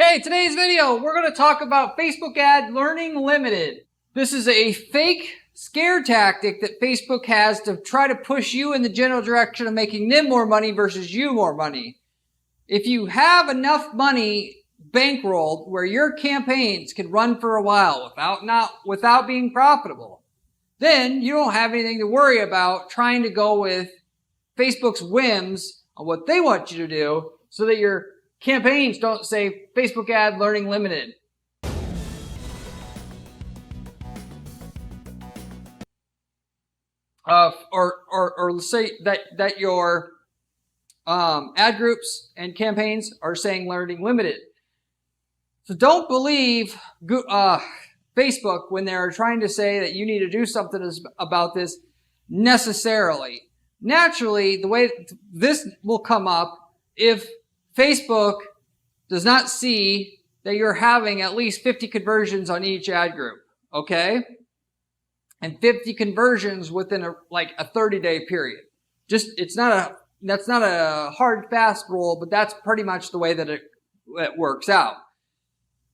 Okay, today's video, we're going to talk about Facebook Ad Learning Limited. This is a fake scare tactic that Facebook has to try to push you in the general direction of making them more money versus you more money. If you have enough money bankrolled where your campaigns can run for a while without being profitable, then you don't have anything to worry about trying to go with Facebook's whims on what they want you to do so that your campaigns don't say Facebook Ad Learning Limited. Or let's say that your ad groups and campaigns are saying Learning Limited. So don't believe Facebook when they're trying to say that you need to do something about this necessarily. Naturally, the way this will come up if Facebook does not see that you're having at least 50 conversions on each ad group, okay? And 50 conversions within a 30-day period. That's not a hard, fast rule, but that's pretty much the way that it works out.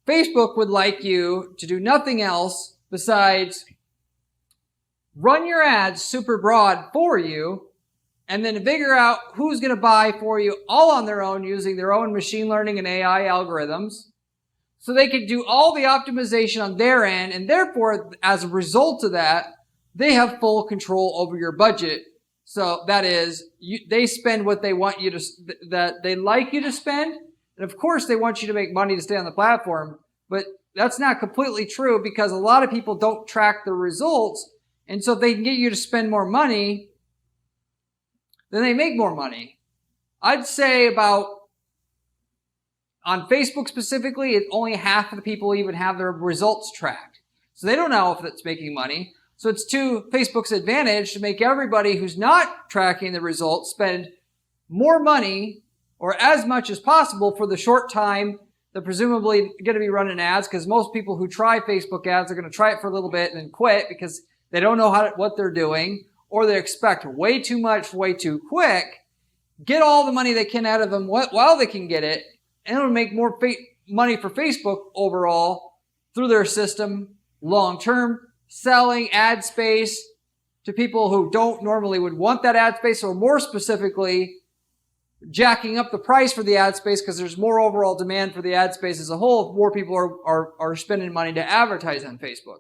Facebook would like you to do nothing else besides run your ads super broad for you and then figure out who's going to buy for you all on their own using their own machine learning and AI algorithms. So they can do all the optimization on their end, and therefore, as a result of that, they have full control over your budget. So that is, they spend what they want you to, that they like you to spend. And of course, they want you to make money to stay on the platform. But that's not completely true because a lot of people don't track the results. And so if they can get you to spend more money, then they make more money. I'd say on Facebook specifically, only half of the people even have their results tracked. So they don't know if it's making money. So it's to Facebook's advantage to make everybody who's not tracking the results spend more money or as much as possible for the short time they're presumably going to be running ads, because most people who try Facebook ads are going to try it for a little bit and then quit because they don't know what they're doing, or they expect way too much way too quick, get all the money they can out of them while they can get it, and it'll make more money for Facebook overall through their system long term, selling ad space to people who don't normally would want that ad space, or more specifically, jacking up the price for the ad space because there's more overall demand for the ad space as a whole if more people are spending money to advertise on Facebook.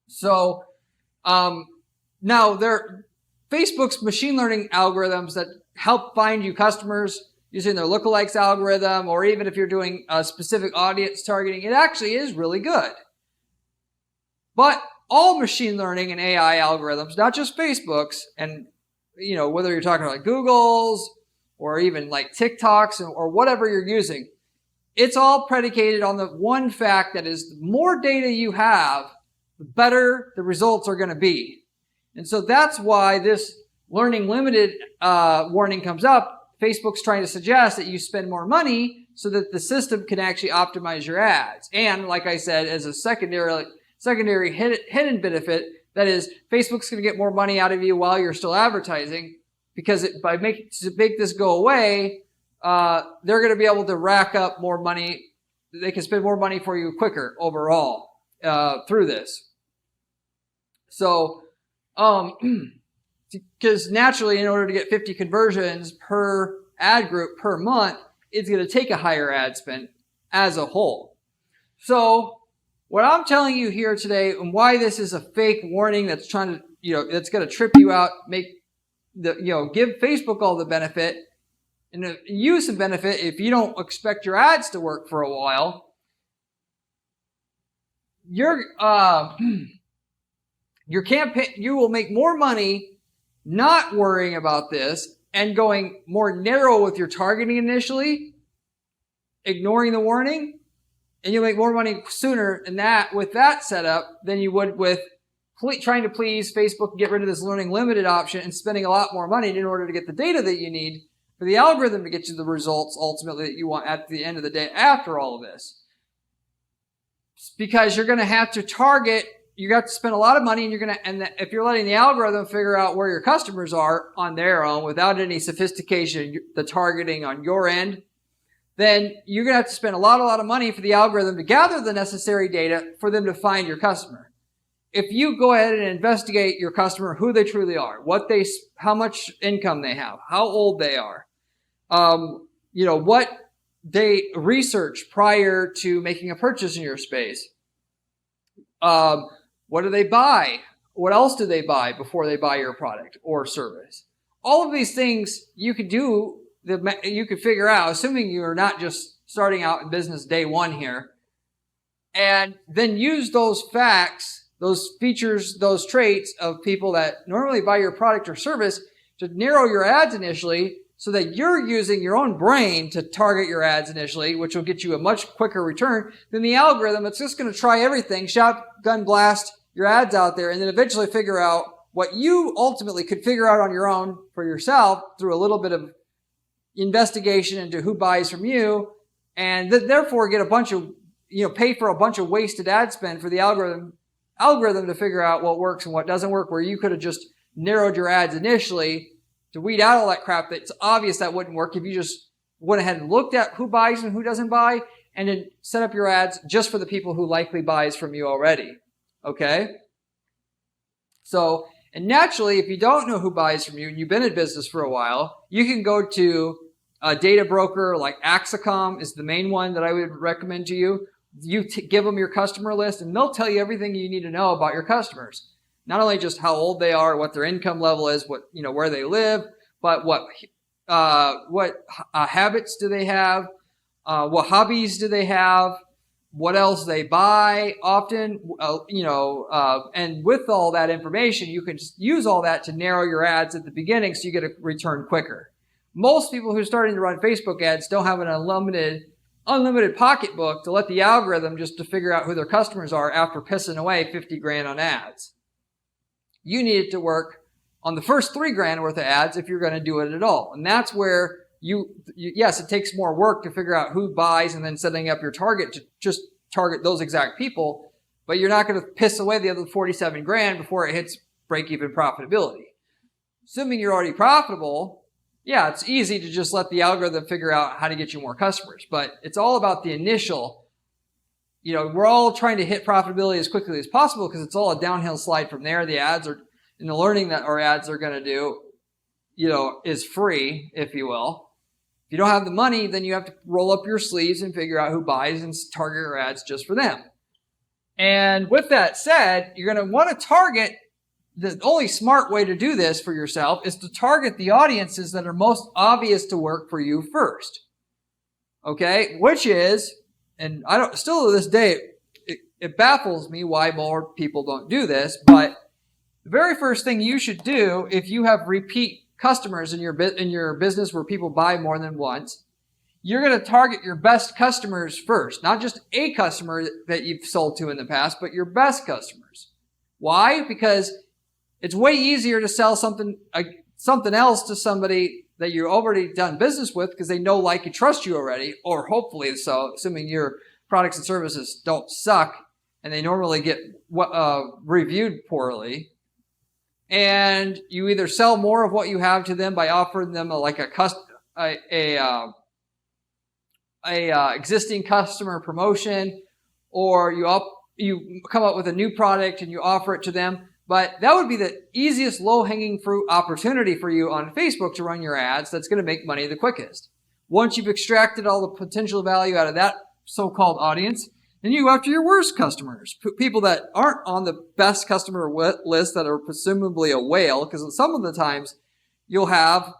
So now Facebook's machine learning algorithms that help find you customers using their lookalikes algorithm, or even if you're doing a specific audience targeting, it actually is really good. But all machine learning and AI algorithms, not just Facebook's, and whether you're talking about Google's or even like TikToks or whatever you're using, it's all predicated on the one fact that is, the more data you have, the better the results are going to be. And so that's why this Learning Limited warning comes up. Facebook's trying to suggest that you spend more money so that the system can actually optimize your ads. And like I said, as a secondary hidden benefit, that is, Facebook's going to get more money out of you while you're still advertising, because to make this go away, they're going to be able to rack up more money. They can spend more money for you quicker overall through this. So, because naturally, in order to get 50 conversions per ad group per month, it's going to take a higher ad spend as a whole. So, what I'm telling you here today, and why this is a fake warning that's trying to, that's going to trip you out, give Facebook all the benefit and use some benefit if you don't expect your ads to work for a while. Your campaign, you will make more money not worrying about this and going more narrow with your targeting initially, ignoring the warning, and you'll make more money sooner with that setup than you would with trying to please Facebook and get rid of this Learning Limited option and spending a lot more money in order to get the data that you need for the algorithm to get you the results ultimately that you want at the end of the day after all of this. Because you're going to have to target, you got to spend a lot of money, and if you're letting the algorithm figure out where your customers are on their own without any sophistication, the targeting on your end, then you're going to have to spend a lot of money for the algorithm to gather the necessary data for them to find your customer. If you go ahead and investigate your customer, who they truly are, how much income they have, how old they are, what they research prior to making a purchase in your space, what do they buy? What else do they buy before they buy your product or service? All of these things you could do, you could figure out, assuming you're not just starting out in business day one here, and then use those facts, those features, those traits of people that normally buy your product or service to narrow your ads initially so that you're using your own brain to target your ads initially, which will get you a much quicker return than the algorithm. It's just going to try everything, shotgun blast your ads out there, and then eventually figure out what you ultimately could figure out on your own for yourself through a little bit of investigation into who buys from you, and therefore get a bunch of, pay for a bunch of wasted ad spend for the algorithm to figure out what works and what doesn't work, where you could have just narrowed your ads initially to weed out all that crap that's obvious that wouldn't work if you just went ahead and looked at who buys and who doesn't buy, and then set up your ads just for the people who likely buys from you already. Okay? So, and naturally, if you don't know who buys from you and you've been in business for a while, you can go to a data broker like Axicom is the main one that I would recommend to you. You give them your customer list and they'll tell you everything you need to know about your customers. Not only just how old they are, what their income level is, where they live, but what habits do they have, what hobbies do they have, what else they buy often, and with all that information, you can just use all that to narrow your ads at the beginning so you get a return quicker. Most people who are starting to run Facebook ads don't have an unlimited pocketbook to let the algorithm just to figure out who their customers are after pissing away 50 grand on ads. You need it to work on the first 3 grand worth of ads if you're going to do it at all. And that's where yes, it takes more work to figure out who buys and then setting up your target to just target those exact people, but you're not going to piss away the other 47 grand before it hits break-even profitability. Assuming you're already profitable, yeah, it's easy to just let the algorithm figure out how to get you more customers, but it's all about the initial, we're all trying to hit profitability as quickly as possible because it's all a downhill slide from there. The ads are, and the learning that our ads are going to do, is free, if you will. If you don't have the money, then you have to roll up your sleeves and figure out who buys and target your ads just for them. And with that said, you're going to want to target, the only smart way to do this for yourself is to target the audiences that are most obvious to work for you first. Okay? Which is, and still to this day, it baffles me why more people don't do this, but the very first thing you should do if you have repeat customers in your business where people buy more than once, you're going to target your best customers first. Not just a customer that you've sold to in the past, but your best customers. Why? Because it's way easier to sell something else to somebody that you've already done business with because they know, like, and trust you already, or hopefully so, assuming your products and services don't suck and they normally get reviewed poorly. And you either sell more of what you have to them by offering them existing customer promotion, or you come up with a new product and you offer it to them. But that would be the easiest low-hanging fruit opportunity for you on Facebook to run your ads that's going to make money the quickest. Once you've extracted all the potential value out of that so-called audience, then you go after your worst customers, people that aren't on the best customer list that are presumably a whale, because some of the times you'll have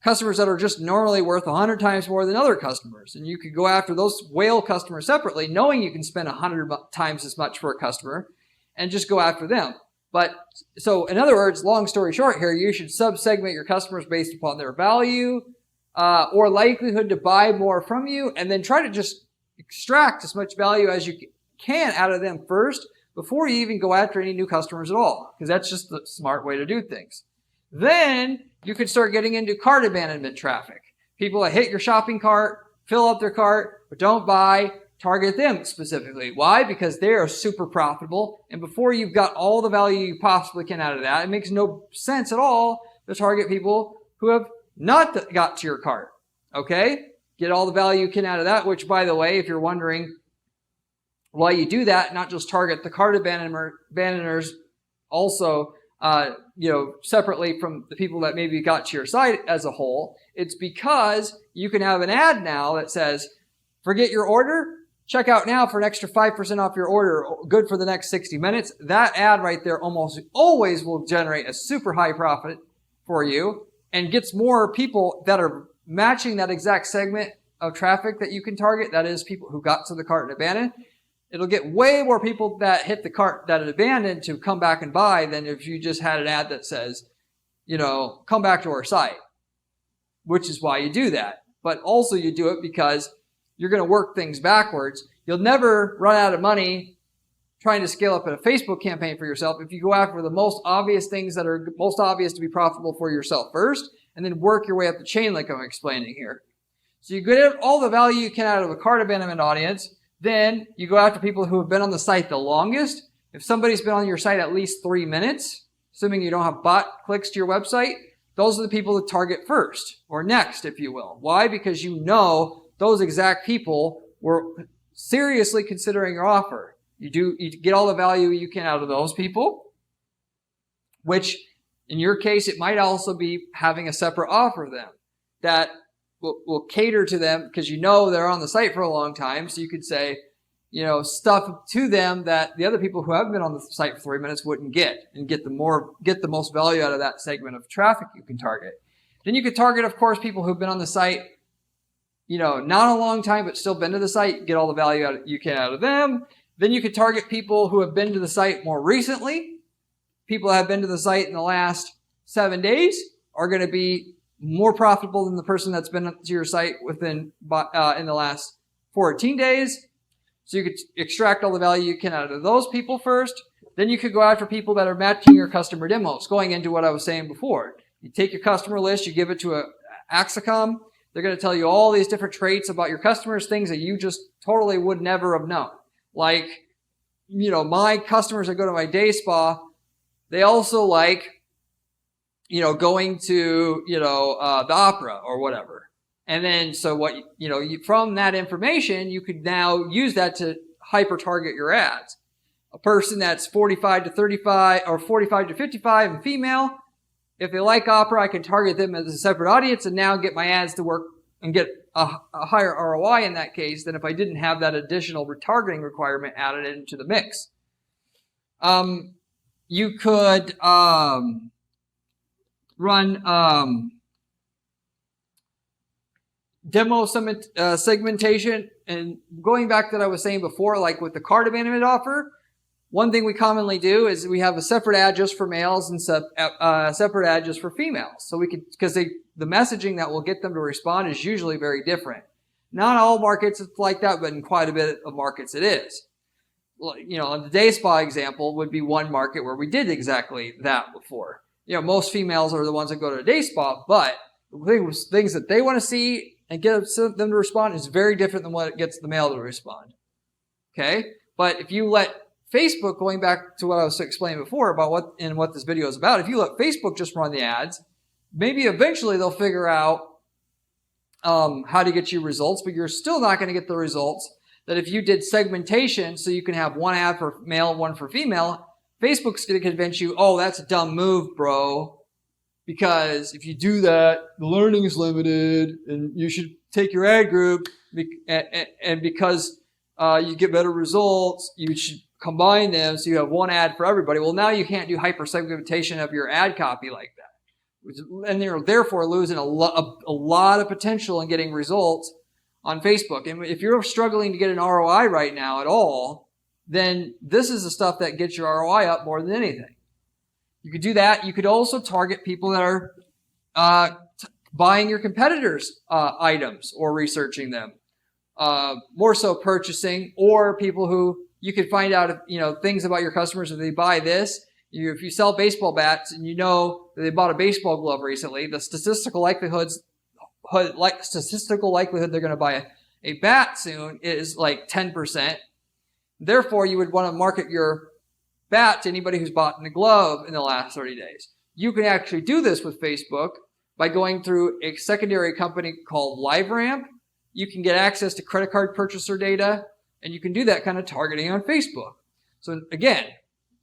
customers that are just normally worth 100 times more than other customers. And you could go after those whale customers separately, knowing you can spend 100 times as much for a customer and just go after them. But so in other words, long story short here, you should sub-segment your customers based upon their value or likelihood to buy more from you, and then try to just extract as much value as you can out of them first before you even go after any new customers at all, because that's just the smart way to do things. Then you could start getting into cart abandonment traffic. People that hit your shopping cart, fill up their cart, but don't buy. Target them specifically. Why? Because they are super profitable, and before you've got all the value you possibly can out of that, it makes no sense at all to target people who have not got to your cart. Okay? get all the value you can out of that, which, by the way, if you're wondering why you do that, not just target the cart abandoners, also, separately from the people that maybe got to your site as a whole, it's because you can have an ad now that says, forget your order, check out now for an extra 5% off your order, good for the next 60 minutes. That ad right there almost always will generate a super high profit for you and gets more people that are matching that exact segment of traffic that you can target. That is people who got to the cart and abandoned. It'll get way more people that hit the cart that it abandoned to come back and buy than if you just had an ad that says, come back to our site, which is why you do that. But also you do it because you're going to work things backwards. You'll never run out of money trying to scale up a Facebook campaign for yourself if you go after the most obvious things that are most obvious to be profitable for yourself first, and then work your way up the chain like I'm explaining here. So you get all the value you can out of a cart abandonment audience. Then you go after people who have been on the site the longest. If somebody's been on your site at least 3 minutes, assuming you don't have bot clicks to your website, those are the people to target first, or next, if you will. Why? Because you know those exact people were seriously considering your offer. You get all the value you can out of those people, which in your case, it might also be having a separate offer for them that will cater to them because they're on the site for a long time. So you could say, stuff to them that the other people who haven't been on the site for 3 minutes wouldn't get, and get the most value out of that segment of traffic you can target. Then you could target, of course, people who've been on the site, not a long time, but still been to the site, get all the value you can out of them. Then you could target people who have been to the site more recently. People that have been to the site in the last 7 days are going to be more profitable than the person that's been to your site in the last 14 days. So you could extract all the value you can out of those people first. Then you could go after people that are matching your customer demos, going into what I was saying before. You take your customer list, you give it to a Axicom. They're going to tell you all these different traits about your customers, things that you just totally would never have known. Like, my customers that go to my day spa, they also like going to, the opera or whatever. And then, so what, from that information, you could now use that to hyper target your ads. A person that's 45 to 35 or 45 to 55 and female, if they like opera, I can target them as a separate audience and now get my ads to work and get a higher ROI in that case than if I didn't have that additional retargeting requirement added into the mix. You could, run demo segmentation. And going back to what I was saying before, like with the cart abandonment offer, one thing we commonly do is we have a separate ad just for males and separate ad just for females. So we could, because the messaging that will get them to respond is usually very different. Not all markets it's like that, but in quite a bit of markets it is. The day spa example would be one market where we did exactly that before. Most females are the ones that go to a day spa, but the things that they want to see and get them to respond is very different than what gets the male to respond. Okay? But if you let Facebook, going back to what I was explaining before about what this video is about, if you let Facebook just run the ads, maybe eventually they'll figure out how to get you results, but you're still not going to get the results that if you did segmentation so you can have one ad for male, one for female. Facebook's going to convince you, oh, that's a dumb move, bro, because if you do that, the learning is limited, and you should take your ad group, and because you get better results, you should combine them so you have one ad for everybody. Well, now you can't do hyper-segmentation of your ad copy like that, and you're therefore losing a lot of potential in getting results on Facebook. And if you're struggling to get an ROI right now at all, then this is the stuff that gets your ROI up more than anything. You could do that. You could also target people that are buying your competitors' items or researching them. More so purchasing, or people who you could find out, things about your customers. If they buy this, if you sell baseball bats and that they bought a baseball glove recently, the statistical likelihood they're going to buy a bat soon is like 10%. Therefore, you would want to market your bat to anybody who's bought a glove in the last 30 days. You can actually do this with Facebook by going through a secondary company called LiveRamp. you can get access to credit card purchaser data, and you can do that kind of targeting on Facebook. So again,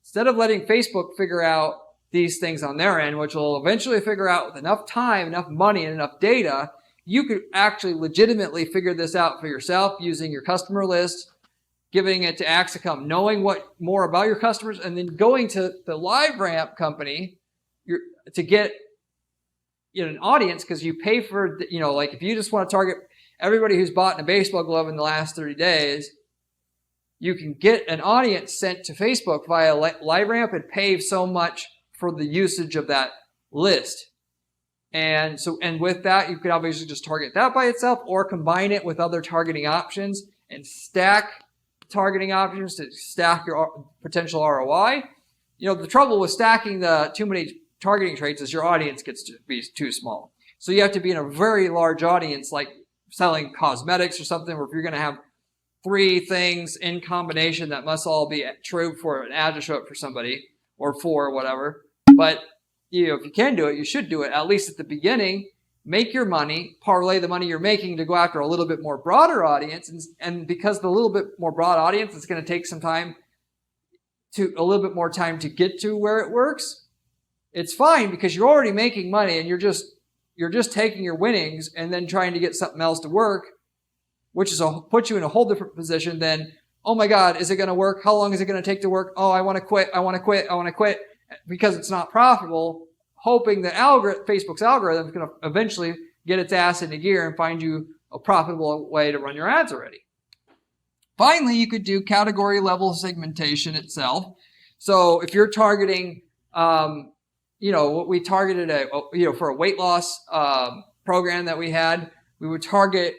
instead of letting Facebook figure out these things on their end, which will eventually figure out with enough time, enough money, and enough data, you could actually legitimately figure this out for yourself using your customer list, giving it to Axicom, knowing more about your customers, and then going to the LiveRamp company to get an audience, because you pay for, like if you just want to target everybody who's bought a baseball glove in the last 30 days, you can get an audience sent to Facebook via LiveRamp and pay so much for the usage of that list. And with that, you could obviously just target that by itself or combine it with other targeting options and stack targeting options to stack your potential ROI. The trouble with stacking too many targeting traits is your audience gets to be too small. So you have to be in a very large audience, like selling cosmetics or something, where if you're going to have 3 things in combination that must all be true for an ad to show up for somebody, or 4 or whatever. But if you can do it, you should do it at least at the beginning. Make your money, parlay the money you're making to go after a little bit more broader audience, and because the little bit more broad audience is going to take a little bit more time to get to where it works. It's fine because you're already making money and you're just taking your winnings and then trying to get something else to work, which puts you in a whole different position than, oh my God, is it going to work? How long is it going to take to work? Oh, I want to quit. I want to quit. I want to quit because it's not profitable, hoping that Facebook's algorithm is going to eventually get its ass into gear and find you a profitable way to run your ads already. Finally, you could do category level segmentation itself. So if you're targeting, what we targeted for a weight loss program that we had, we would target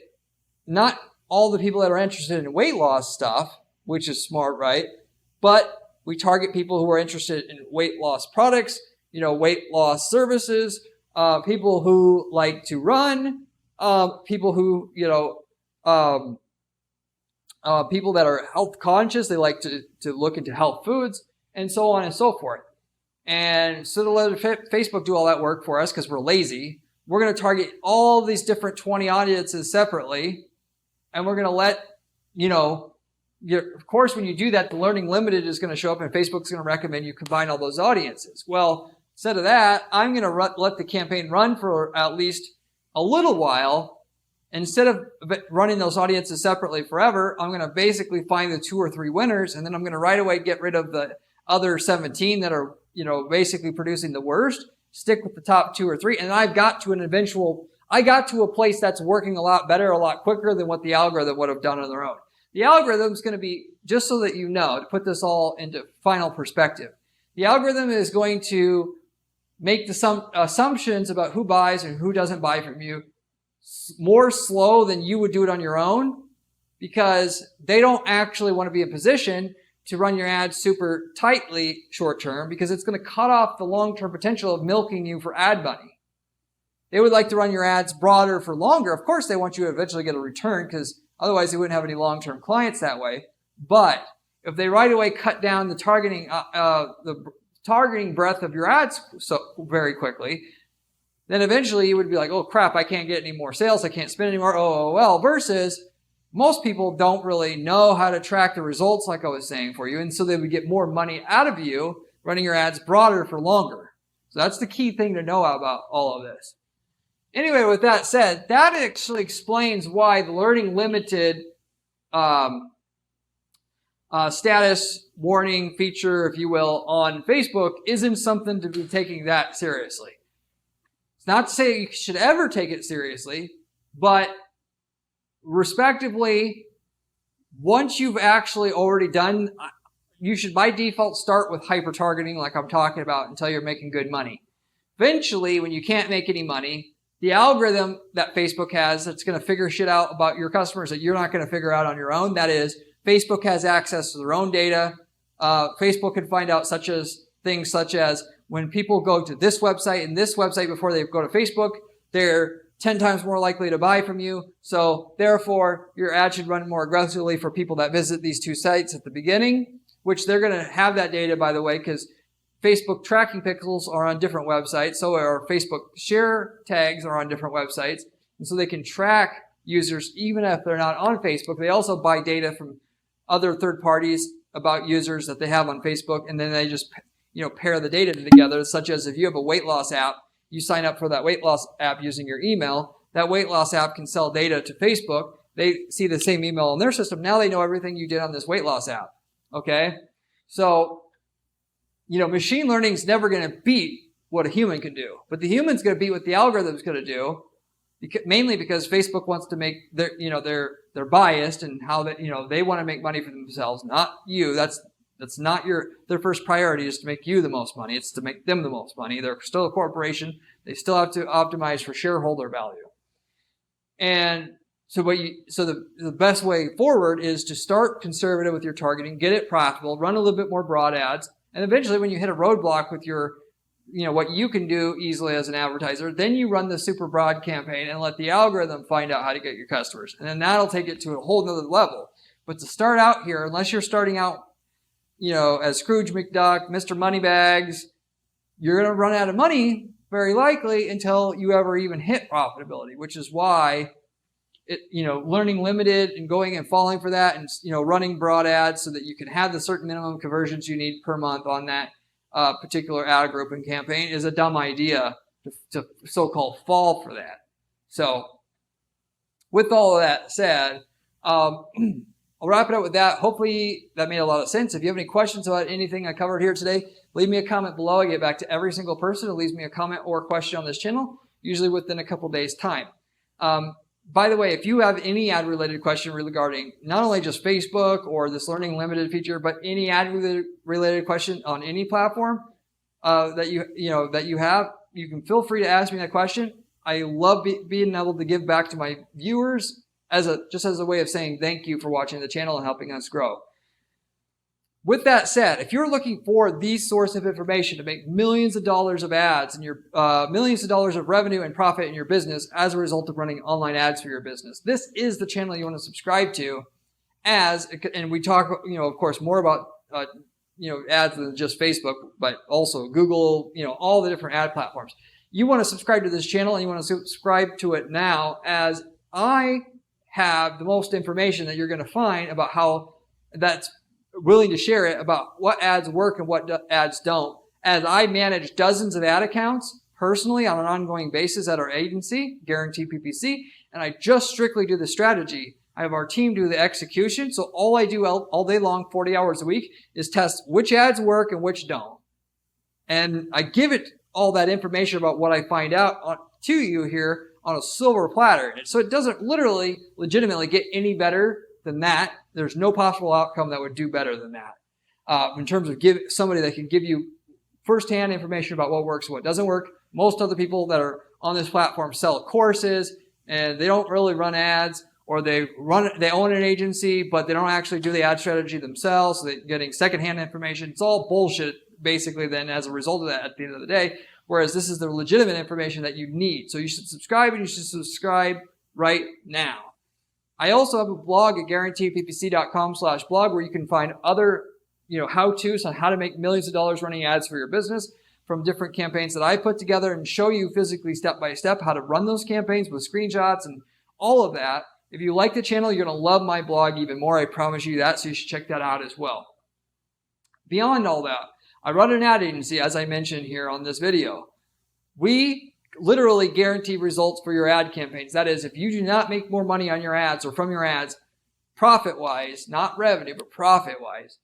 not all the people that are interested in weight loss stuff, which is smart, right? But we target people who are interested in weight loss products, weight loss services, people who like to run, people who, people that are health conscious, they like to look into health foods, and so on and so forth. And so to let Facebook do all that work for us, because we're lazy, we're going to target all these different 20 audiences separately, and we're going to let, of course, when you do that, the learning limited is going to show up, and Facebook's going to recommend you combine all those audiences. Well, instead of that, I'm going to let the campaign run for at least a little while. Instead of running those audiences separately forever, I'm going to basically find the 2 or 3 winners, and then I'm going to right away get rid of the other 17 that are, basically producing the worst, stick with the top 2 or 3, and I got to a place that's working a lot better, a lot quicker than what the algorithm would have done on their own. The algorithm is going to be, just so that you know, to put this all into final perspective, the algorithm is going to make the assumptions about who buys and who doesn't buy from you more slow than you would do it on your own, because they don't actually want to be in position to run your ads super tightly short term, because it's going to cut off the long-term potential of milking you for ad money. They would like to run your ads broader for longer. Of course, they want you to eventually get a return, because otherwise they wouldn't have any long-term clients that way. But if they right away cut down the targeting breadth of your ads so very quickly, then eventually you would be like, oh crap, I can't get any more sales, I can't spend any more, well, versus most people don't really know how to track the results, like I was saying for you, and so they would get more money out of you running your ads broader for longer. So that's the key thing to know about all of this. Anyway, with that said, that actually explains why the learning limited status warning feature, if you will, on Facebook isn't something to be taking that seriously. It's not to say you should ever take it seriously, but respectively, once you've actually already done, you should by default start with hyper-targeting like I'm talking about until you're making good money. Eventually, when you can't make any money, the algorithm that Facebook has that's going to figure shit out about your customers that you're not going to figure out on your own, that is, Facebook has access to their own data. Facebook can find out things such as when people go to this website and this website before they go to Facebook, they're 10 times more likely to buy from you. So therefore, your ad should run more aggressively for people that visit these 2 sites at the beginning, which they're going to have that data, by the way, because Facebook tracking pixels are on different websites. So our Facebook share tags are on different websites. And so they can track users, even if they're not on Facebook. They also buy data from other third parties about users that they have on Facebook, and then they just, pair the data together, such as if you have a weight loss app, you sign up for that weight loss app using your email, that weight loss app can sell data to Facebook. They see the same email in their system. Now they know everything you did on this weight loss app. Okay? So, machine learning is never going to beat what a human can do. But the human's going to beat what the algorithm's going to do, mainly because Facebook wants to make they're biased and how that, they want to make money for themselves, not you. That's not their first priority is to make you the most money. It's to make them the most money. They're still a corporation. They still have to optimize for shareholder value. And so the best way forward is to start conservative with your targeting, get it profitable, run a little bit more broad ads, and eventually when you hit a roadblock with your, what you can do easily as an advertiser, then you run the super broad campaign and let the algorithm find out how to get your customers. And then that'll take it to a whole nother level. But to start out here, unless you're starting out, as Scrooge McDuck, Mr. Moneybags, you're going to run out of money very likely until you ever even hit profitability, which is why learning limited and going and falling for that and, running broad ads so that you can have the certain minimum conversions you need per month on that particular ad group and campaign is a dumb idea to so-called fall for that. So with all of that said, I'll wrap it up with that. Hopefully that made a lot of sense. If you have any questions about anything I covered here today, leave me a comment below. I get back to every single person who leaves me a comment or a question on this channel, usually within a couple days' time. By the way, if you have any ad-related question regarding not only just Facebook or this Learning Limited feature, but any ad-related question on any platform that you have, you can feel free to ask me that question. I love being able to give back to my viewers just as a way of saying thank you for watching the channel and helping us grow. With that said, if you're looking for the source of information to make millions of dollars of ads and your millions of dollars of revenue and profit in your business as a result of running online ads for your business, this is the channel you want to subscribe to. And we talk, of course, more about ads than just Facebook, but also Google, all the different ad platforms. You want to subscribe to this channel, and you want to subscribe to it now, as I have the most information that you're going to find about how that's willing to share it about what ads work and what ads don't, as I manage dozens of ad accounts personally on an ongoing basis at our agency, Guarantee PPC, and I just strictly do the strategy. I have our team do the execution, so all I do all day long, 40 hours a week, is test which ads work and which don't. And I give it all that information about what I find out to you here on a silver platter. So it doesn't legitimately get any better than that. There's no possible outcome that would do better than that. In terms of somebody that can give you firsthand information about what works and what doesn't work. Most other people that are on this platform sell courses and they don't really run ads, or they own an agency, but they don't actually do the ad strategy themselves. So they're getting secondhand information. It's all bullshit, basically, then as a result of that at the end of the day. Whereas this is the legitimate information that you need. So you should subscribe, and you should subscribe right now. I also have a blog at guaranteeppc.com/blog where you can find other, how-tos on how to make millions of dollars running ads for your business from different campaigns that I put together, and show you physically step by step how to run those campaigns with screenshots and all of that. If you like the channel, you're going to love my blog even more. I promise you that. So you should check that out as well. Beyond all that, I run an ad agency, as I mentioned here on this video. We literally guarantee results for your ad campaigns. That is, if you do not make more money on your ads or from your ads, profit-wise, not revenue, but profit-wise,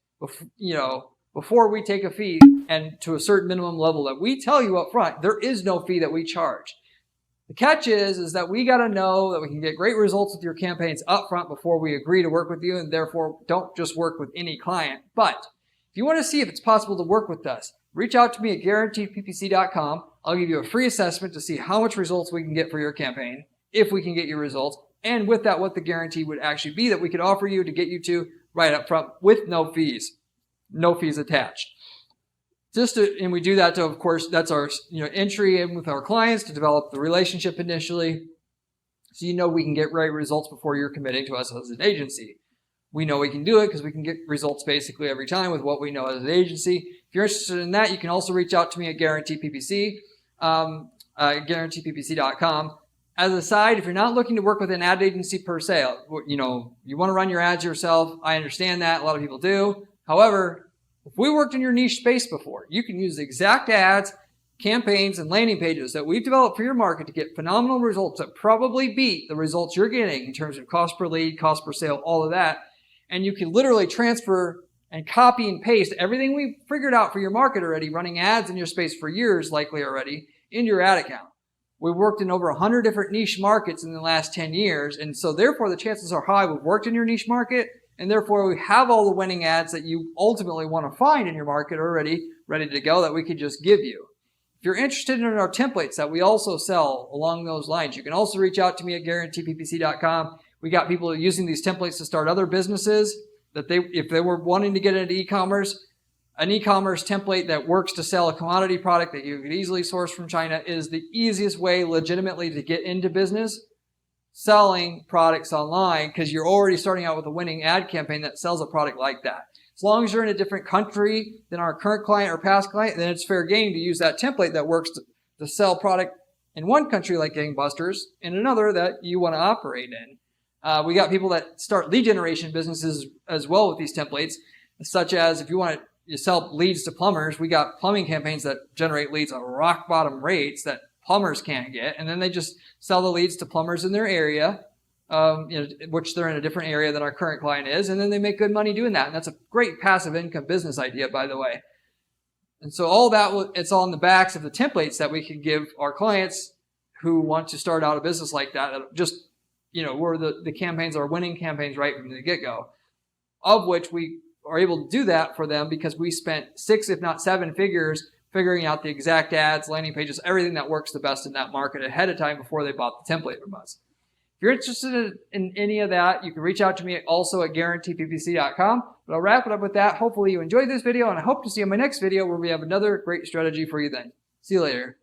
before we take a fee and to a certain minimum level that we tell you up front, there is no fee that we charge. The catch is that we got to know that we can get great results with your campaigns up front before we agree to work with you, and therefore don't just work with any client. But if you want to see if it's possible to work with us, reach out to me at guaranteedppc.com. I'll give you a free assessment to see how much results we can get for your campaign, if we can get you results, and with that, what the guarantee would actually be that we could offer you to get you to right up front with no fees attached. And we do that to, of course, that's our entry in with our clients to develop the relationship initially, so we can get great results before you're committing to us as an agency. We know we can do it because we can get results basically every time with what we know as an agency. If you're interested in that, you can also reach out to me at Guarantee PPC, guaranteeppc.com. as a side, if you're not looking to work with an ad agency per se, you want to run your ads yourself. I understand that. A lot of people do. However, if we worked in your niche space before, you can use the exact ads, campaigns, and landing pages that we've developed for your market to get phenomenal results that probably beat the results you're getting in terms of cost per lead, cost per sale, all of that. And you can literally transfer and copy and paste everything we've figured out for your market already, running ads in your space for years, likely already, in your ad account. We've worked in over 100 different niche markets in the last 10 years. And so therefore the chances are high we've worked in your niche market, and therefore we have all the winning ads that you ultimately want to find in your market already ready to go that we could just give you. If you're interested in our templates that we also sell along those lines, you can also reach out to me at guaranteeppc.com. We got people using these templates to start other businesses that if they were wanting to get into e-commerce. An e-commerce template that works to sell a commodity product that you could easily source from China is the easiest way legitimately to get into business selling products online, because you're already starting out with a winning ad campaign that sells a product like that. As long as you're in a different country than our current client or past client, then it's fair game to use that template that works to sell product in one country like gangbusters, in another that you want to operate in. We got people that start lead generation businesses as well with these templates, such as if you want to sell leads to plumbers, we got plumbing campaigns that generate leads at rock bottom rates that plumbers can't get, and then they just sell the leads to plumbers in their area, which they're in a different area than our current client is, and then they make good money doing that. And that's a great passive income business idea, by the way. And so all that, it's on the backs of the templates that we can give our clients who want to start out a business like that. Just, where the campaigns are winning campaigns right from the get-go, of which we are able to do that for them because we spent 6, if not 7 figures figuring out the exact ads, landing pages, everything that works the best in that market ahead of time before they bought the template from us. If you're interested in any of that, you can reach out to me also at guaranteeppc.com. But I'll wrap it up with that. Hopefully you enjoyed this video, and I hope to see you in my next video where we have another great strategy for you then. See you later.